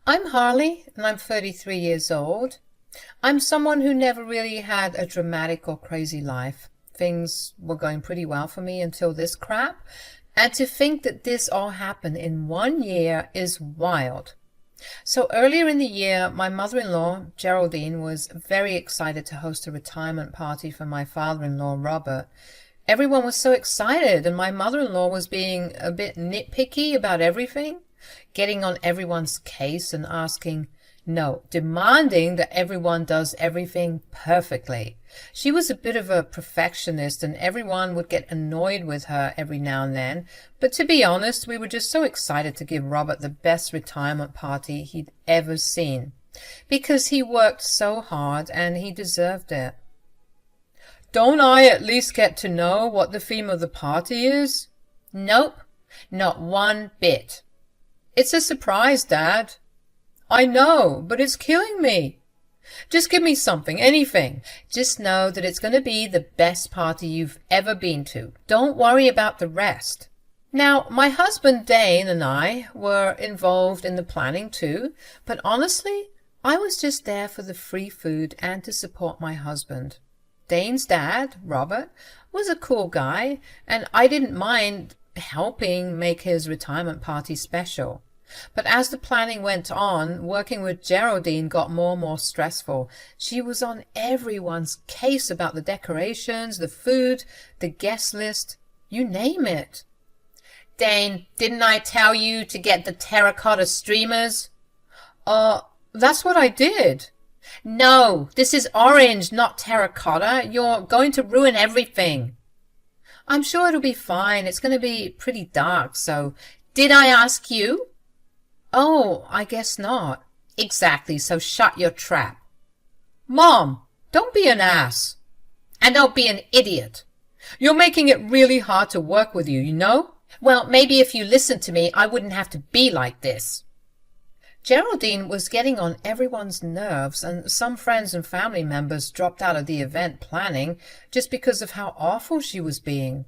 I'm Harley, and I'm 33 years old. I'm someone who never really had a dramatic or crazy life. Things were going pretty well for me until this crap, and to think that this all happened in 1 year is wild. So earlier in the year, my mother-in-law, Geraldine, was very excited to host a retirement party for my father-in-law, Robert. Everyone was so excited, and my mother-in-law was being a bit nitpicky about everything, getting on everyone's case and asking, no, demanding that everyone does everything perfectly. She was a bit of a perfectionist, and everyone would get annoyed with her every now and then. But to be honest, we were just so excited to give Robert the best retirement party he'd ever seen, because he worked so hard and he deserved it. Don't I at least get to know what the theme of the party is? Nope, not one bit. It's a surprise, Dad. I know, but it's killing me. Just give me something, anything. Just know that it's going to be the best party you've ever been to. Don't worry about the rest. Now, my husband Dane and I were involved in the planning too, but honestly, I was just there for the free food and to support my husband. Dane's dad, Robert, was a cool guy, and I didn't mind helping make his retirement party special. But as the planning went on, working with Geraldine got more and more stressful. She was on everyone's case about the decorations, the food, the guest list, you name it. Dane, didn't I tell you to get the terracotta streamers? That's what I did. No, this is orange, not terracotta. You're going to ruin everything. I'm sure it'll be fine. It's going to be pretty dark, so... Did I ask you? Oh, I guess not. Exactly, so shut your trap. Mom, don't be an ass. And don't be an idiot. You're making it really hard to work with you, you know? Well, maybe if you listened to me, I wouldn't have to be like this. Geraldine was getting on everyone's nerves, and some friends and family members dropped out of the event planning just because of how awful she was being.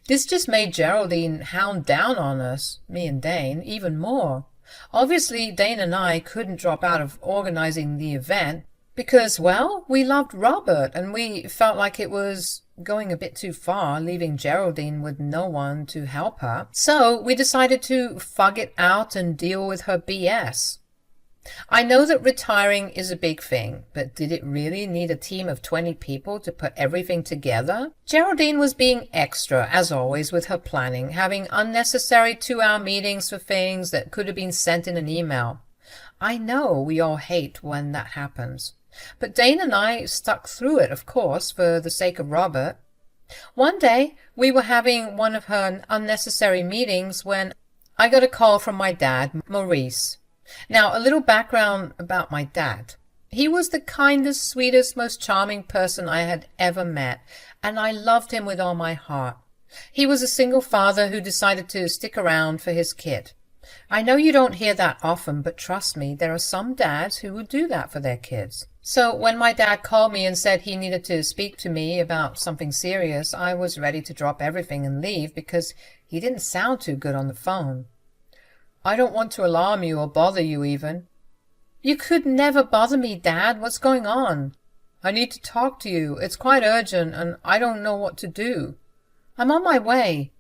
This just made Geraldine hound down on us, me and Dane, even more. Obviously, Dane and I couldn't drop out of organizing the event because, well, we loved Robert and we felt like it was going a bit too far, leaving Geraldine with no one to help her. So we decided to fug it out and deal with her BS. I know that retiring is a big thing, but did it really need a team of 20 people to put everything together? Geraldine was being extra, as always, with her planning, having unnecessary 2-hour meetings for things that could have been sent in an email. I know we all hate when that happens. But Dane and I stuck through it, of course, for the sake of Robert. One day, we were having one of her unnecessary meetings when I got a call from my dad, Maurice. Now, a little background about my dad. He was the kindest, sweetest, most charming person I had ever met, and I loved him with all my heart. He was a single father who decided to stick around for his kid. I know you don't hear that often, but trust me, there are some dads who would do that for their kids. So when my dad called me and said he needed to speak to me about something serious, I was ready to drop everything and leave because he didn't sound too good on the phone. I don't want to alarm you or bother you even. You could never bother me, Dad. What's going on? I need to talk to you. It's quite urgent and I don't know what to do. I'm on my way.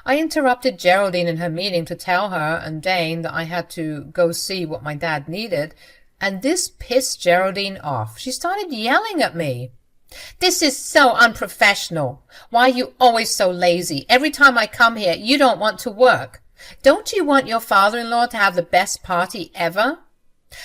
I interrupted Geraldine in her meeting to tell her and Dane that I had to go see what my dad needed, and this pissed Geraldine off. She started yelling at me. This is so unprofessional. Why are you always so lazy? Every time I come here, you don't want to work. Don't you want your father-in-law to have the best party ever?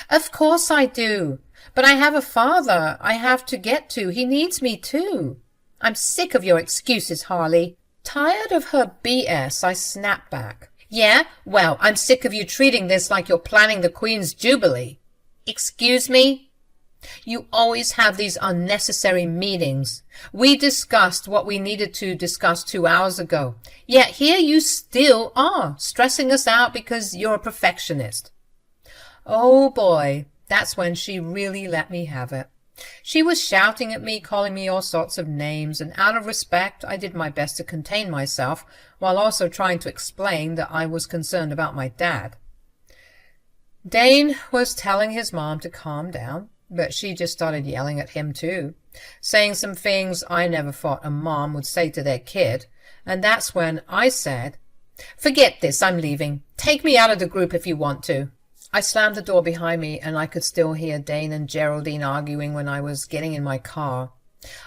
Of course I do. But I have a father I have to get to. He needs me too. I'm sick of your excuses, Harley. Tired of her BS, I snapped back. Yeah? Well, I'm sick of you treating this like you're planning the Queen's Jubilee. Excuse me? You always have these unnecessary meetings. We discussed what we needed to discuss 2 hours ago. Yet here you still are, stressing us out because you're a perfectionist. Oh boy, that's when she really let me have it. She was shouting at me, calling me all sorts of names, and out of respect I did my best to contain myself, while also trying to explain that I was concerned about my dad. Dane was telling his mom to calm down, but she just started yelling at him too, saying some things I never thought a mom would say to their kid, and that's when I said, "Forget this, I'm leaving. Take me out of the group if you want to." I slammed the door behind me, and I could still hear Dane and Geraldine arguing when I was getting in my car.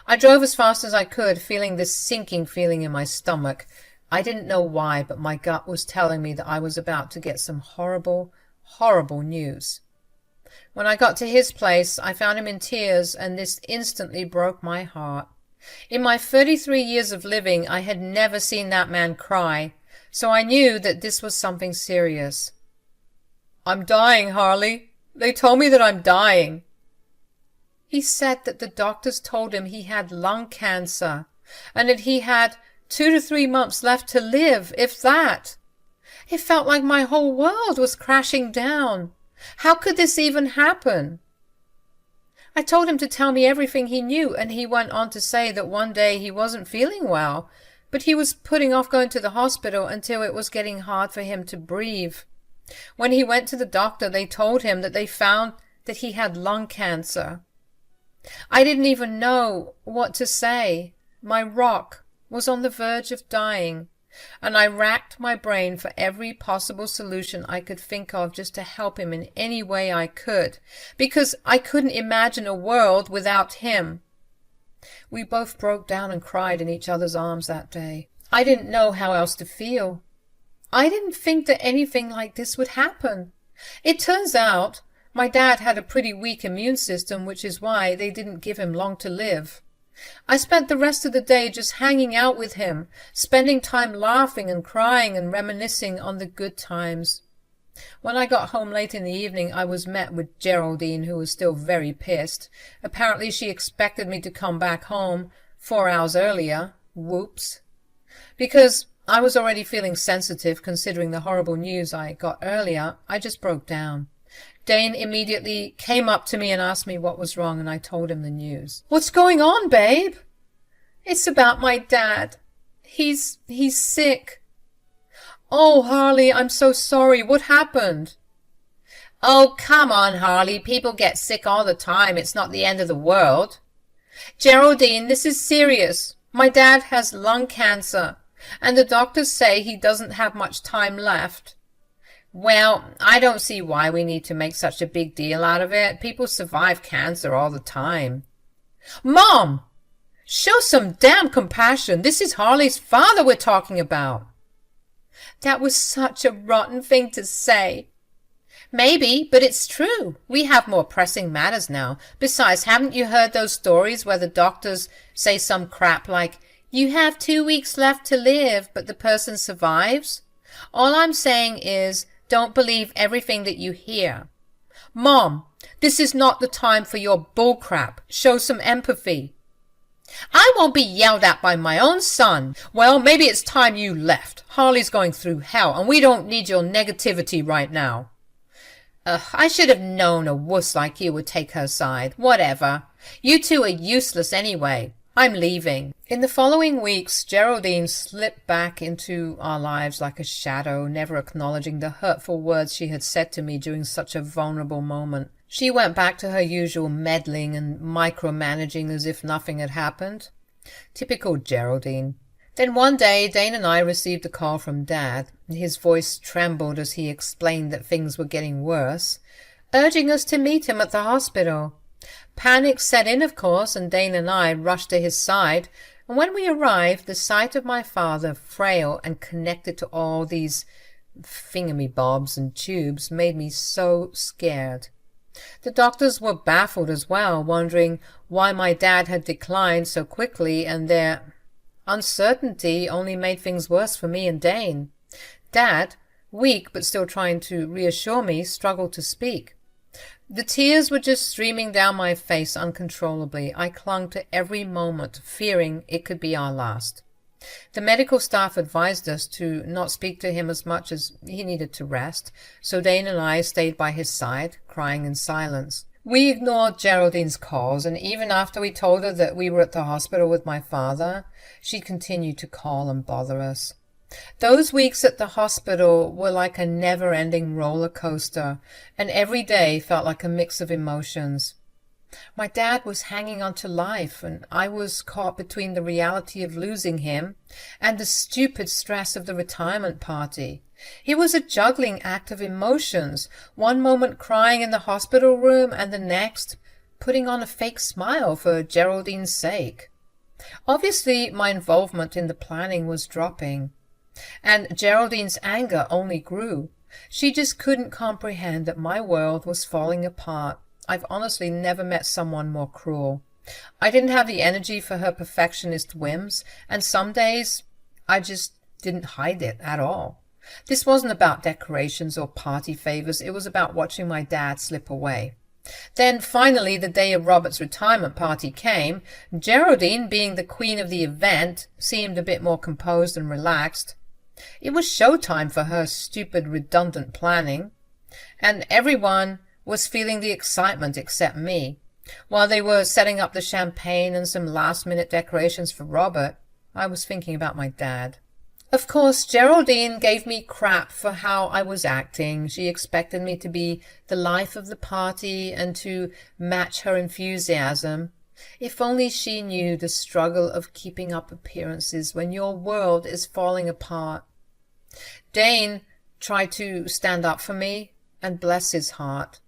I drove as fast as I could, feeling this sinking feeling in my stomach. I didn't know why, but my gut was telling me that I was about to get some horrible, horrible news. When I got to his place, I found him in tears, and this instantly broke my heart. In my 33 years of living, I had never seen that man cry, so I knew that this was something serious. "I'm dying, Harley. They told me that I'm dying." He said that the doctors told him he had lung cancer, and that he had 2 to 3 months left to live, if that. It felt like my whole world was crashing down. How could this even happen? I told him to tell me everything he knew, and he went on to say that one day he wasn't feeling well, but he was putting off going to the hospital until it was getting hard for him to breathe. When he went to the doctor, they told him that they found that he had lung cancer. I didn't even know what to say. My rock was on the verge of dying, and I racked my brain for every possible solution I could think of just to help him in any way I could, because I couldn't imagine a world without him. We both broke down and cried in each other's arms that day. I didn't know how else to feel. I didn't think that anything like this would happen. It turns out my dad had a pretty weak immune system, which is why they didn't give him long to live. I spent the rest of the day just hanging out with him, spending time laughing and crying and reminiscing on the good times. When I got home late in the evening, I was met with Geraldine, who was still very pissed. Apparently she expected me to come back home 4 hours earlier. Whoops. Because I was already feeling sensitive, considering the horrible news I got earlier, I just broke down. Dane immediately came up to me and asked me what was wrong, and I told him the news. "What's going on, babe?" "It's about my dad. He's sick." "Oh, Harley, I'm so sorry. What happened?" "Oh, come on, Harley. People get sick all the time. It's not the end of the world." "Geraldine, this is serious. My dad has lung cancer, and the doctors say he doesn't have much time left." "Well, I don't see why we need to make such a big deal out of it. People survive cancer all the time." "Mom! Show some damn compassion. This is Harley's father we're talking about." "That was such a rotten thing to say." "Maybe, but it's true. We have more pressing matters now. Besides, haven't you heard those stories where the doctors say some crap like, 'You have 2 weeks left to live,' but the person survives? All I'm saying is, don't believe everything that you hear." "Mom, this is not the time for your bullcrap. Show some empathy." "I won't be yelled at by my own son." "Well, maybe it's time you left. Harley's going through hell, and we don't need your negativity right now." I should have known a wuss like you would take her side. Whatever. You two are useless anyway. I'm leaving." In the following weeks, Geraldine slipped back into our lives like a shadow, never acknowledging the hurtful words she had said to me during such a vulnerable moment. She went back to her usual meddling and micromanaging as if nothing had happened. Typical Geraldine. Then one day, Dane and I received a call from Dad. His voice trembled as he explained that things were getting worse, urging us to meet him at the hospital. Panic set in, of course, and Dane and I rushed to his side, and when we arrived, the sight of my father, frail and connected to all these thingamybobs and tubes, made me so scared. The doctors were baffled as well, wondering why my dad had declined so quickly, and their uncertainty only made things worse for me and Dane. Dad, weak but still trying to reassure me, struggled to speak. The tears were just streaming down my face uncontrollably. I clung to every moment, fearing it could be our last. The medical staff advised us to not speak to him as much as he needed to rest, so Dane and I stayed by his side, crying in silence. We ignored Geraldine's calls, and even after we told her that we were at the hospital with my father, she continued to call and bother us. Those weeks at the hospital were like a never-ending roller coaster, and every day felt like a mix of emotions. My dad was hanging on to life, and I was caught between the reality of losing him and the stupid stress of the retirement party. It was a juggling act of emotions, one moment crying in the hospital room and the next putting on a fake smile for Geraldine's sake. Obviously, my involvement in the planning was dropping, and Geraldine's anger only grew. She just couldn't comprehend that my world was falling apart. I've honestly never met someone more cruel. I didn't have the energy for her perfectionist whims, and some days I just didn't hide it at all. This wasn't about decorations or party favors. It was about watching my dad slip away. Then finally the day of Robert's retirement party came. Geraldine, being the queen of the event, seemed a bit more composed and relaxed. It was showtime for her stupid, redundant planning, and everyone was feeling the excitement except me. While they were setting up the champagne and some last-minute decorations for Robert, I was thinking about my dad. Of course, Geraldine gave me crap for how I was acting. She expected me to be the life of the party and to match her enthusiasm. If only she knew the struggle of keeping up appearances when your world is falling apart. Dane tried to stand up for me, and bless his heart,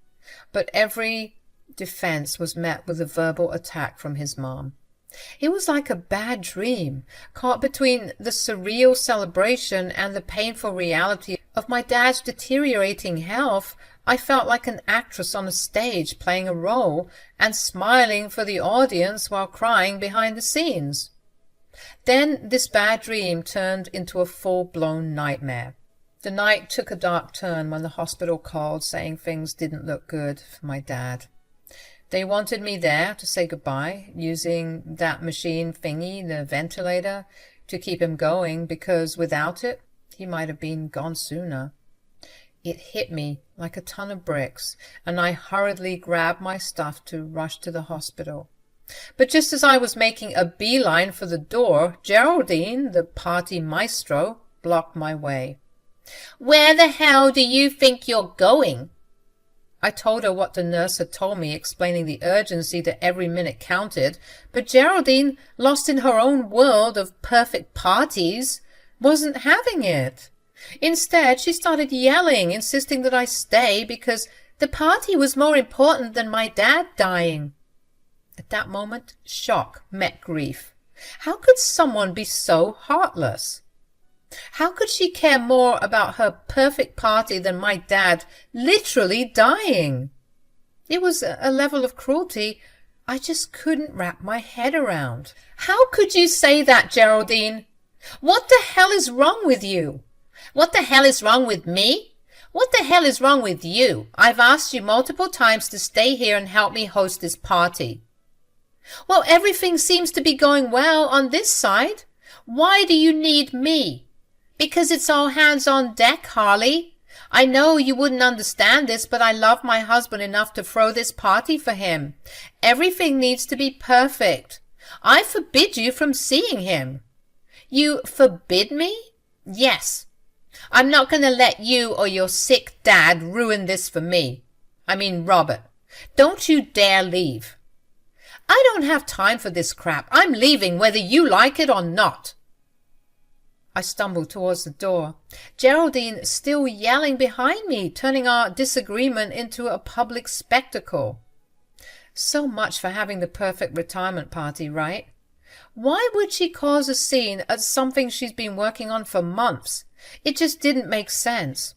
but every defense was met with a verbal attack from his mom. It was like a bad dream, caught between the surreal celebration and the painful reality of my dad's deteriorating health. I felt like an actress on a stage playing a role and smiling for the audience while crying behind the scenes. Then this bad dream turned into a full-blown nightmare. The night took a dark turn when the hospital called, saying things didn't look good for my dad. They wanted me there to say goodbye, using that machine thingy, the ventilator, to keep him going, because without it, he might have been gone sooner. It hit me like a ton of bricks, and I hurriedly grabbed my stuff to rush to the hospital. But just as I was making a beeline for the door, Geraldine, the party maestro, blocked my way. "Where the hell do you think you're going?" I told her what the nurse had told me, explaining the urgency that every minute counted, but Geraldine, lost in her own world of perfect parties, wasn't having it. Instead, she started yelling, insisting that I stay because the party was more important than my dad dying. At that moment, shock met grief. How could someone be so heartless? How could she care more about her perfect party than my dad literally dying? It was a level of cruelty I just couldn't wrap my head around. How could you say that, Geraldine? What the hell is wrong with you? What the hell is wrong with me? What the hell is wrong with you? I've asked you multiple times to stay here and help me host this party. Well, everything seems to be going well on this side. Why do you need me? Because it's all hands on deck, Harley. I know you wouldn't understand this, but I love my husband enough to throw this party for him. Everything needs to be perfect. I forbid you from seeing him. You forbid me? Yes. I'm not going to let you or your sick dad ruin this for me. I mean, Robert. Don't you dare leave. I don't have time for this crap. I'm leaving whether you like it or not. I stumbled towards the door, Geraldine still yelling behind me, turning our disagreement into a public spectacle. So much for having the perfect retirement party, right? Why would she cause a scene at something she's been working on for months? It just didn't make sense.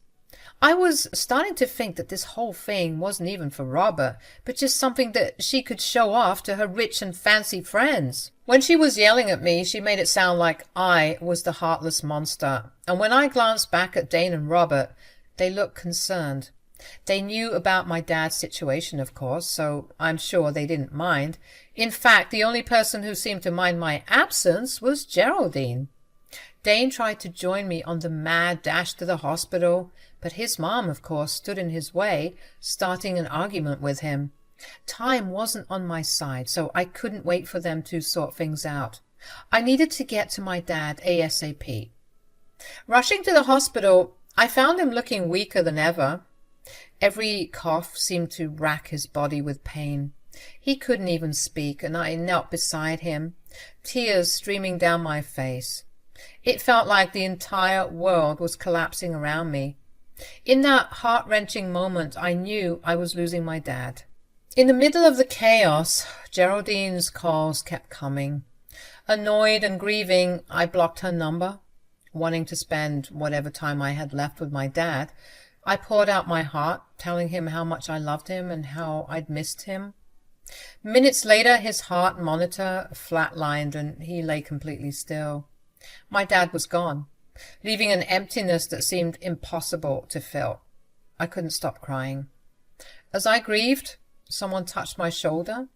I was starting to think that this whole thing wasn't even for Robert, but just something that she could show off to her rich and fancy friends. When she was yelling at me, she made it sound like I was the heartless monster. And when I glanced back at Dane and Robert, they looked concerned. They knew about my dad's situation, of course, so I'm sure they didn't mind. In fact, the only person who seemed to mind my absence was Geraldine. Dane tried to join me on the mad dash to the hospital, but his mom, of course, stood in his way, starting an argument with him. Time wasn't on my side, so I couldn't wait for them to sort things out. I needed to get to my dad ASAP. Rushing to the hospital, I found him looking weaker than ever. Every cough seemed to rack his body with pain. He couldn't even speak, and I knelt beside him, tears streaming down my face. It felt like the entire world was collapsing around me. In that heart-wrenching moment, I knew I was losing my dad. In the middle of the chaos, Geraldine's calls kept coming. Annoyed and grieving, I blocked her number. Wanting to spend whatever time I had left with my dad, I poured out my heart, telling him how much I loved him and how I'd missed him. Minutes later, his heart monitor flatlined and he lay completely still. My dad was gone, leaving an emptiness that seemed impossible to fill. I couldn't stop crying. As I grieved, someone touched my shoulder.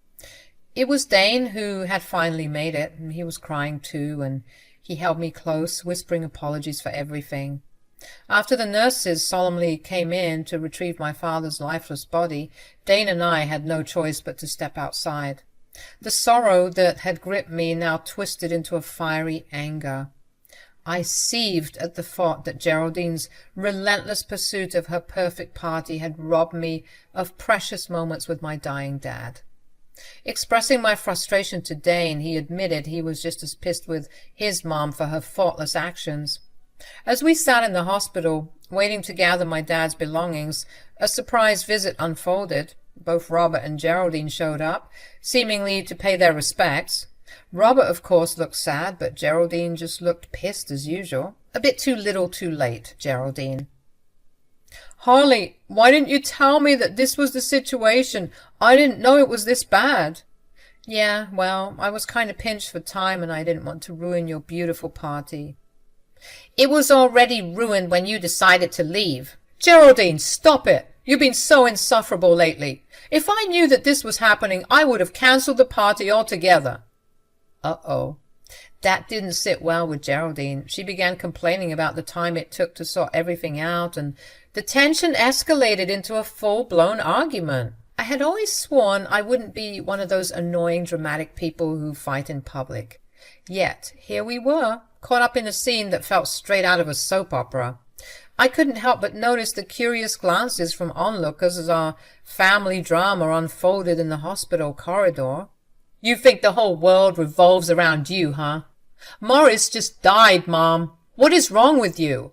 It was Dane, who had finally made it. He was crying too, and he held me close, whispering apologies for everything. After the nurses solemnly came in to retrieve my father's lifeless body, Dane and I had no choice but to step outside. The sorrow that had gripped me now twisted into a fiery anger. I seethed at the thought that Geraldine's relentless pursuit of her perfect party had robbed me of precious moments with my dying dad. Expressing my frustration to Dane, he admitted he was just as pissed with his mom for her thoughtless actions. As we sat in the hospital, waiting to gather my dad's belongings, a surprise visit unfolded. Both Robert and Geraldine showed up, seemingly to pay their respects. Robert, of course, looked sad, but Geraldine just looked pissed as usual. A bit too little too late, Geraldine. "Harley, why didn't you tell me that this was the situation? I didn't know it was this bad." "Yeah, well, I was kind of pinched for time and I didn't want to ruin your beautiful party." "It was already ruined when you decided to leave." "Geraldine, stop it! You've been so insufferable lately. If I knew that this was happening, I would have cancelled the party altogether." Uh-oh. That didn't sit well with Geraldine. She began complaining about the time it took to sort everything out, and the tension escalated into a full-blown argument. I had always sworn I wouldn't be one of those annoying, dramatic people who fight in public. Yet, here we were, caught up in a scene that felt straight out of a soap opera. I couldn't help but notice the curious glances from onlookers as our family drama unfolded in the hospital corridor. "You think the whole world revolves around you, huh? Morris just died, Mom. What is wrong with you?"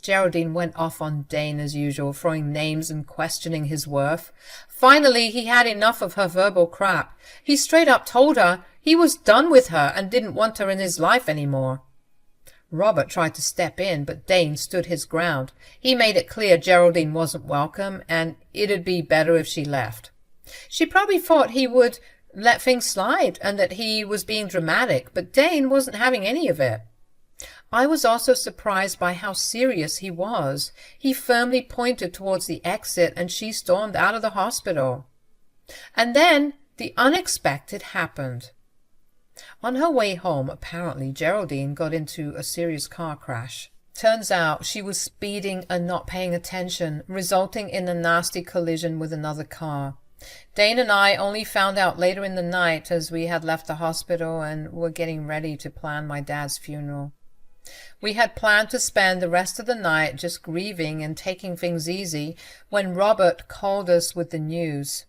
Geraldine went off on Dane as usual, throwing names and questioning his worth. Finally, he had enough of her verbal crap. He straight up told her he was done with her and didn't want her in his life anymore. Robert tried to step in, but Dane stood his ground. He made it clear Geraldine wasn't welcome, and it'd be better if she left. She probably thought he would let things slide and that he was being dramatic, but Dane wasn't having any of it. I was also surprised by how serious he was. He firmly pointed towards the exit, and she stormed out of the hospital. And then the unexpected happened. On her way home, apparently, Geraldine got into a serious car crash. Turns out she was speeding and not paying attention, resulting in a nasty collision with another car. Dane and I only found out later in the night as we had left the hospital and were getting ready to plan my dad's funeral. We had planned to spend the rest of the night just grieving and taking things easy when Robert called us with the news.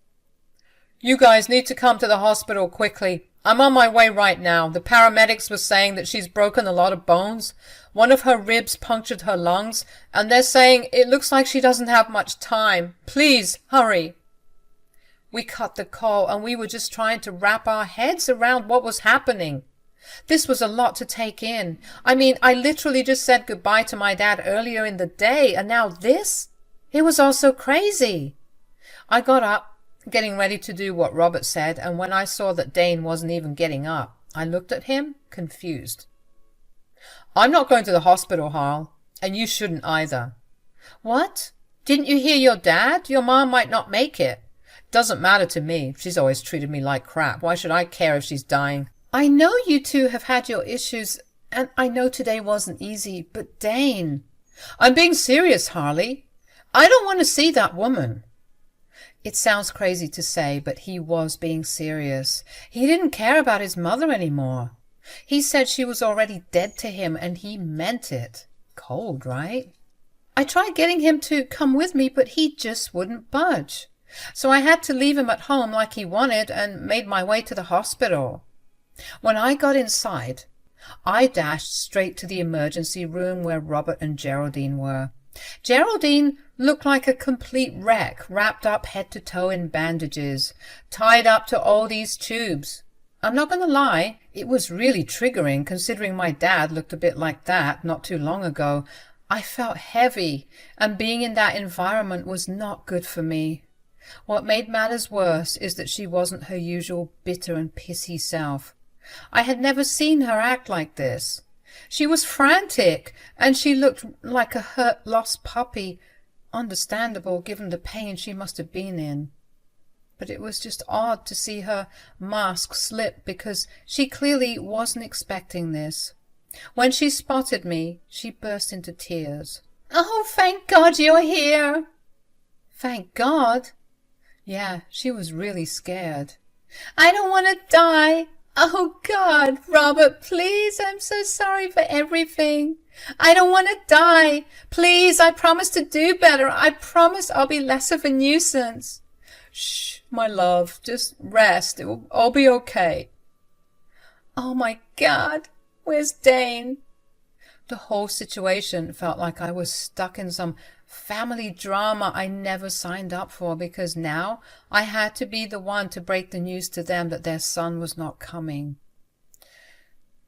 "You guys need to come to the hospital quickly. I'm on my way right now. The paramedics were saying that she's broken a lot of bones. One of her ribs punctured her lungs, and they're saying it looks like she doesn't have much time. Please, hurry." We cut the call, and we were just trying to wrap our heads around what was happening. This was a lot to take in. I mean, I literally just said goodbye to my dad earlier in the day, and now this? It was all so crazy. I got up, getting ready to do what Robert said, and when I saw that Dane wasn't even getting up, I looked at him, confused. "I'm not going to the hospital, Harl, and you shouldn't either." "What? Didn't you hear your dad? Your mom might not make it." "Doesn't matter to me. She's always treated me like crap. Why should I care if she's dying?" "I know you two have had your issues, and I know today wasn't easy, but Dane—" "I'm being serious, Harley. I don't want to see that woman." It sounds crazy to say, but he was being serious. He didn't care about his mother anymore. He said she was already dead to him, and he meant it. Cold, right? I tried getting him to come with me, but he just wouldn't budge. So I had to leave him at home like he wanted and made my way to the hospital. When I got inside, I dashed straight to the emergency room where Robert and Geraldine were. Geraldine looked like a complete wreck, wrapped up head to toe in bandages, tied up to all these tubes. I'm not going to lie, it was really triggering considering my dad looked a bit like that not too long ago. I felt heavy, and being in that environment was not good for me. What made matters worse is that she wasn't her usual bitter and pissy self. I had never seen her act like this. She was frantic, and she looked like a hurt, lost puppy. Understandable, given the pain she must have been in. But it was just odd to see her mask slip because she clearly wasn't expecting this. When she spotted me, she burst into tears. "Oh, thank God you're here!" Thank God? Yeah, she was really scared. "I don't want to die. Oh, God, Robert, please, I'm so sorry for everything. I don't want to die. Please, I promise to do better. I promise I'll be less of a nuisance." "Shh, my love, just rest. It will all be okay." "Oh, my God, where's Dane?" The whole situation felt like I was stuck in some family drama I never signed up for, because now I had to be the one to break the news to them that their son was not coming.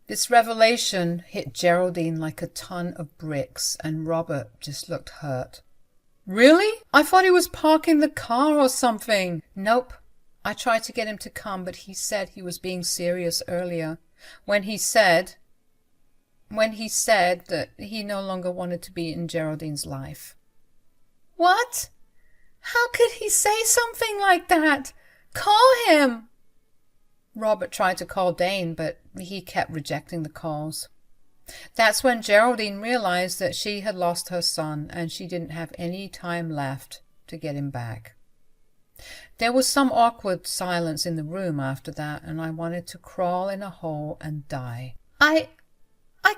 This revelation hit Geraldine like a ton of bricks, and Robert just looked hurt. "Really? I thought he was parking the car or something." "Nope. I tried to get him to come, but he said he was being serious earlier, when he said that he no longer wanted to be in Geraldine's life." "What? How could he say something like that? Call him!" Robert tried to call Dane, but he kept rejecting the calls. That's when Geraldine realized that she had lost her son, and she didn't have any time left to get him back. There was some awkward silence in the room after that, and I wanted to crawl in a hole and die. I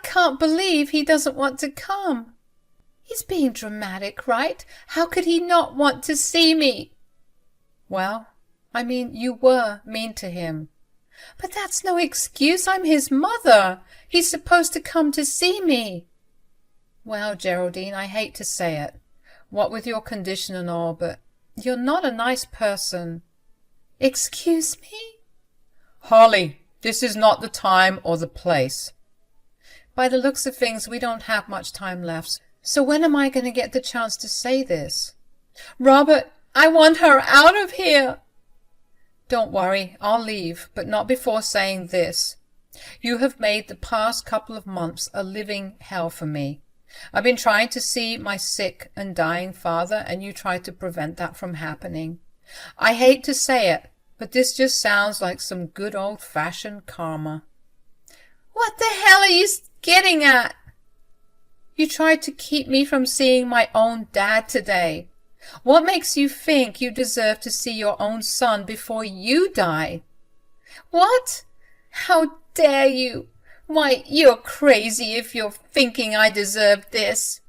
can't believe he doesn't want to come. He's being dramatic, right? How could he not want to see me?" "Well, I mean, you were mean to him." "But that's no excuse. I'm his mother. He's supposed to come to see me." "Well, Geraldine, I hate to say it, what with your condition and all, but you're not a nice person." "Excuse me?" "Holly, this is not the time or the place." By the looks of things, we don't have much time left. So when am I going to get the chance to say this? "Robert, I want her out of here." "Don't worry, I'll leave, but not before saying this. You have made the past couple of months a living hell for me. I've been trying to see my sick and dying father, and you tried to prevent that from happening. I hate to say it, but this just sounds like some good old-fashioned karma." "What the hell are you getting at?" "You tried to keep me from seeing my own dad today. What makes you think you deserve to see your own son before you die?" "What? How dare you? Why, you're crazy if you're thinking I deserve this."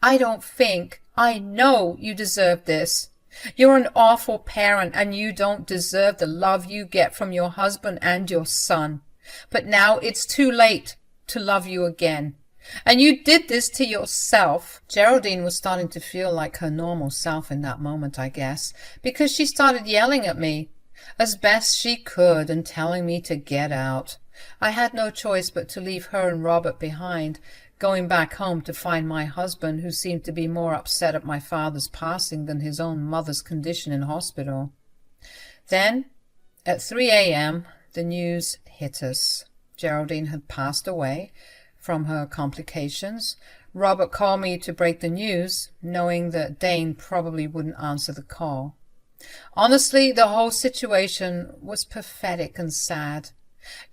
"I don't think. I know you deserve this. You're an awful parent, and you don't deserve the love you get from your husband and your son. But now it's too late to love you again. And you did this to yourself." Geraldine was starting to feel like her normal self in that moment, I guess, because she started yelling at me as best she could and telling me to get out. I had no choice but to leave her and Robert behind, going back home to find my husband, who seemed to be more upset at my father's passing than his own mother's condition in hospital. Then, at 3 a.m., the news hit us. Geraldine had passed away from her complications. Robert called me to break the news, knowing that Dane probably wouldn't answer the call. Honestly, the whole situation was pathetic and sad.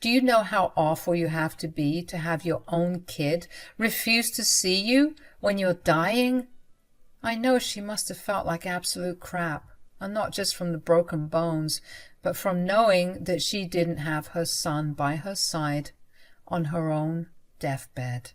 Do you know how awful you have to have your own kid refuse to see you when you're dying? I know she must have felt like absolute crap, and not just from the broken bones, but from knowing that she didn't have her son by her side on her own deathbed.